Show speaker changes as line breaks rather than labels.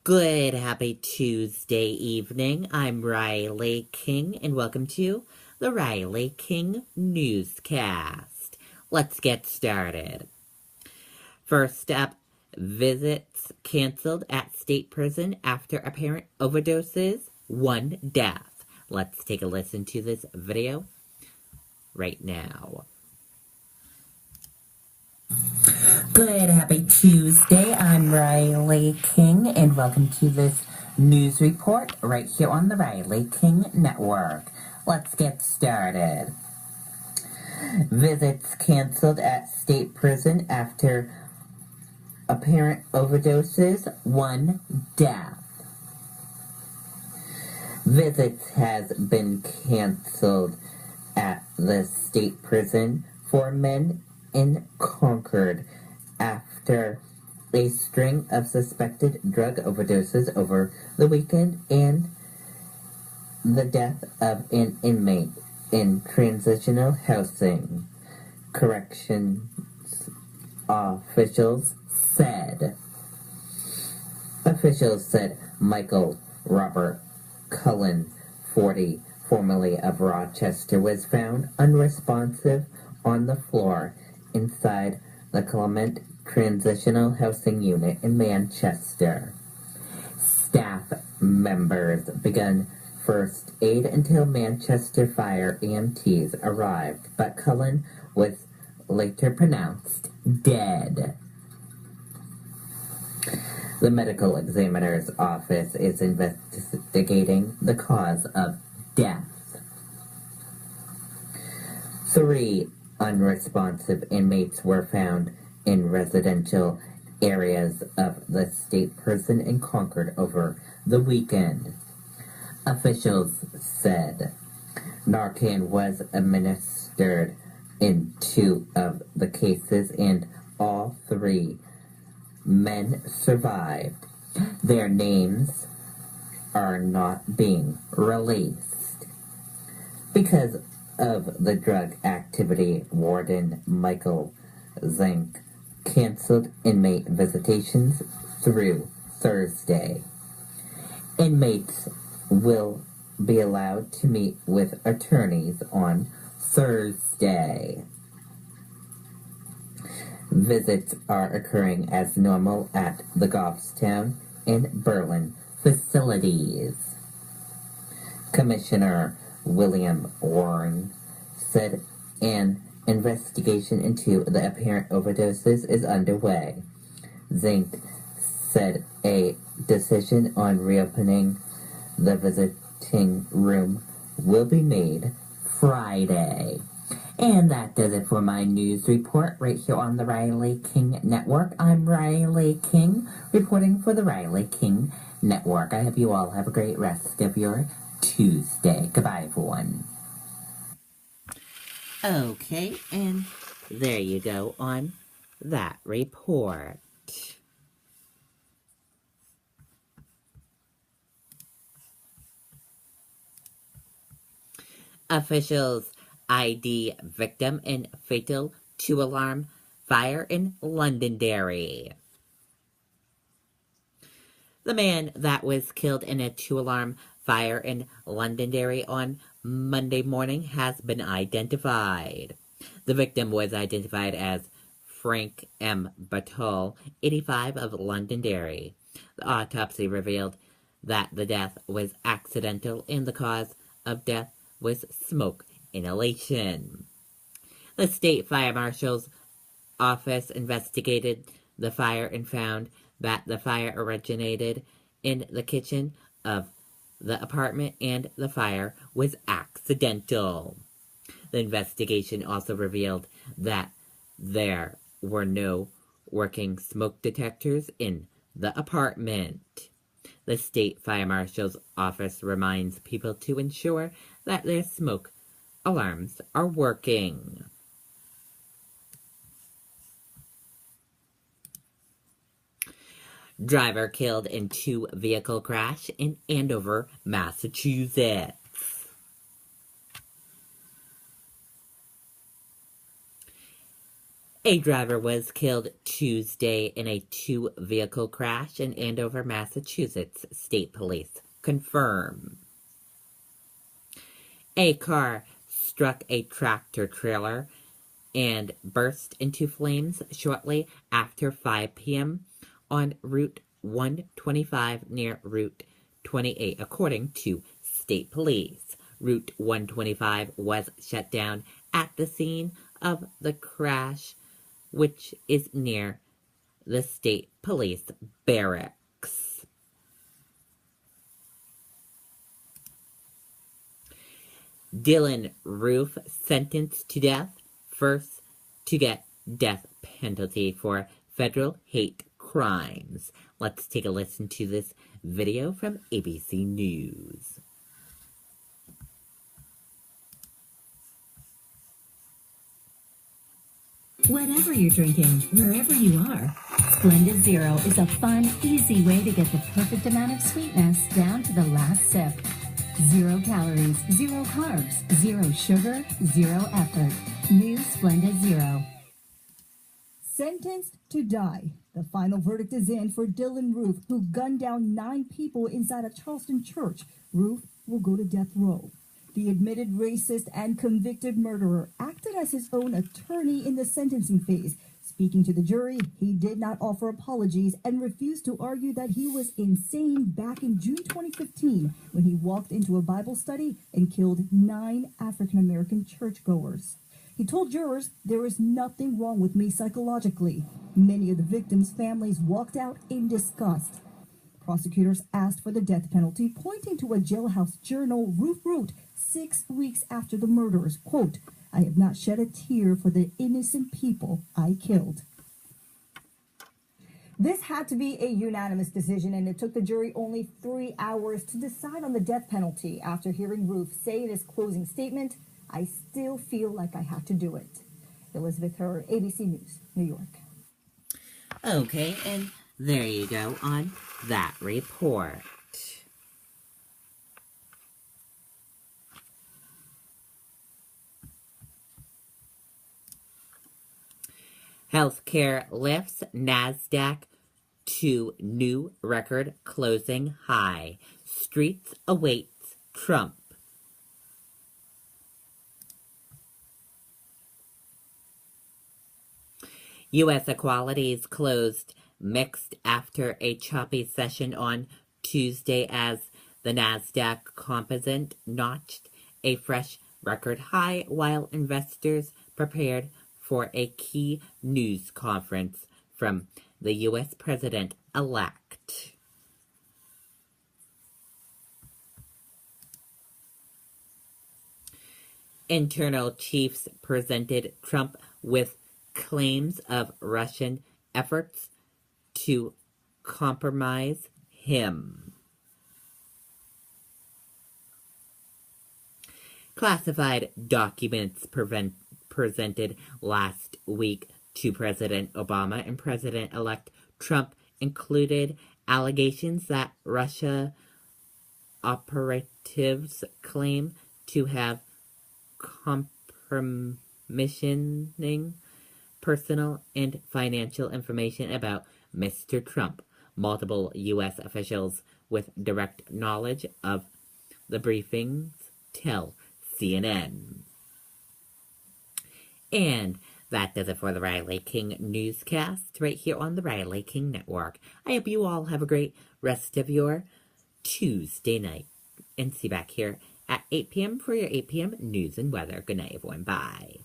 Good, happy Tuesday evening. I'm Riley King, and welcome to the Riley King Newscast. Let's get started. First up, visits canceled at state prison after apparent overdoses, one death. Let's take a listen to this video right now. Good, happy Tuesday. I'm Riley King, and welcome to this news report right here on the Riley King Network. Let's get started. Visits canceled at state prison after apparent overdoses, one death. Visits has been canceled at the state prison for men in Concord after a string of suspected drug overdoses over the weekend and the death of an inmate in transitional housing, corrections officials said. Officials said Michael Robert Cullen, 40, formerly of Rochester, was found unresponsive on the floor inside the Clement Transitional Housing Unit in Manchester. Staff members began first aid until Manchester Fire EMTs arrived, but Cullen was later pronounced dead. The medical examiner's office is investigating the cause of death. 3 unresponsive inmates were found in residential areas of the state prison in Concord over the weekend. Officials said Narcan was administered in 2 of the cases and all 3 men survived. Their names are not being released. Because of the drug activity, Warden Michael Zink canceled inmate visitations through Thursday. Inmates will be allowed to meet with attorneys on Thursday. Visits are occurring as normal at the Goffstown and Berlin facilities. Commissioner William Warren said an investigation into the apparent overdoses is underway. Zink said a decision on reopening the visiting room will be made Friday. And that does it for my news report right here on the Riley King Network. I'm Riley King, reporting for the Riley King Network. I hope you all have a great rest of your Tuesday. Goodbye, everyone. Okay, and there you go on that report. Officials ID victim in fatal 2-alarm fire in Londonderry. The man that was killed in a 2-alarm fire in Londonderry on Monday morning has been identified. The victim was identified as Frank M. Batall, 85, of Londonderry. The autopsy revealed that the death was accidental and the cause of death was smoke inhalation. The state fire marshal's office investigated the fire and found that the fire originated in the kitchen of the apartment and the fire was accidental. The investigation also revealed that there were no working smoke detectors in the apartment. The state fire marshal's office reminds people to ensure that their smoke alarms are working. Driver killed in 2-vehicle crash in Andover, Massachusetts. A driver was killed Tuesday in a two-vehicle crash in Andover, Massachusetts. State police confirm. A car struck a tractor-trailer and burst into flames shortly after 5 p.m. on Route 125 near Route 28, according to state police. Route 125 was shut down at the scene of the crash, which is near the state police barracks. Dylan Roof sentenced to death, first to get death penalty for federal hate crimes. Let's take a listen to this video from ABC News.
Whatever you're drinking, wherever you are, Splenda Zero is a fun, easy way to get the perfect amount of sweetness down to the last sip. 0 calories, 0 carbs, 0 sugar, 0 effort. New Splenda Zero.
Sentenced to die. The final verdict is in for Dylan Roof, who gunned down 9 people inside a Charleston church. Roof will go to death row. The admitted racist and convicted murderer acted as his own attorney in the sentencing phase. Speaking to the jury, he did not offer apologies and refused to argue that he was insane back in June 2015 when he walked into a Bible study and killed 9 African-American churchgoers. He told jurors, "There is nothing wrong with me psychologically." Many of the victims' families walked out in disgust. Prosecutors asked for the death penalty, pointing to a jailhouse journal Roof wrote 6 weeks after the murders. Quote, "I have not shed a tear for the innocent people I killed." This had to be a unanimous decision, and it took the jury only 3 hours to decide on the death penalty. After hearing Roof say in his closing statement, "I still feel like I had to do it." Elizabeth Hur, ABC News, New York.
Okay, and there you go on that report. Healthcare lifts NASDAQ to new record closing high. Streets awaits Trump. U.S. equities closed mixed after a choppy session on Tuesday as the NASDAQ composite notched a fresh record high while investors prepared for a key news conference from the U.S. president-elect. Internal chiefs presented Trump with claims of Russian efforts to compromise him. Classified documents presented last week to President Obama and President-elect Trump included allegations that Russia operatives claim to have compromising personal and financial information about Mr. Trump. Multiple U.S. officials with direct knowledge of the briefings tell CNN. And that does it for the Riley King Newscast right here on the Riley King Network. I hope you all have a great rest of your Tuesday night. And see you back here at 8 p.m. for your 8 p.m. news and weather. Good night, everyone. Bye.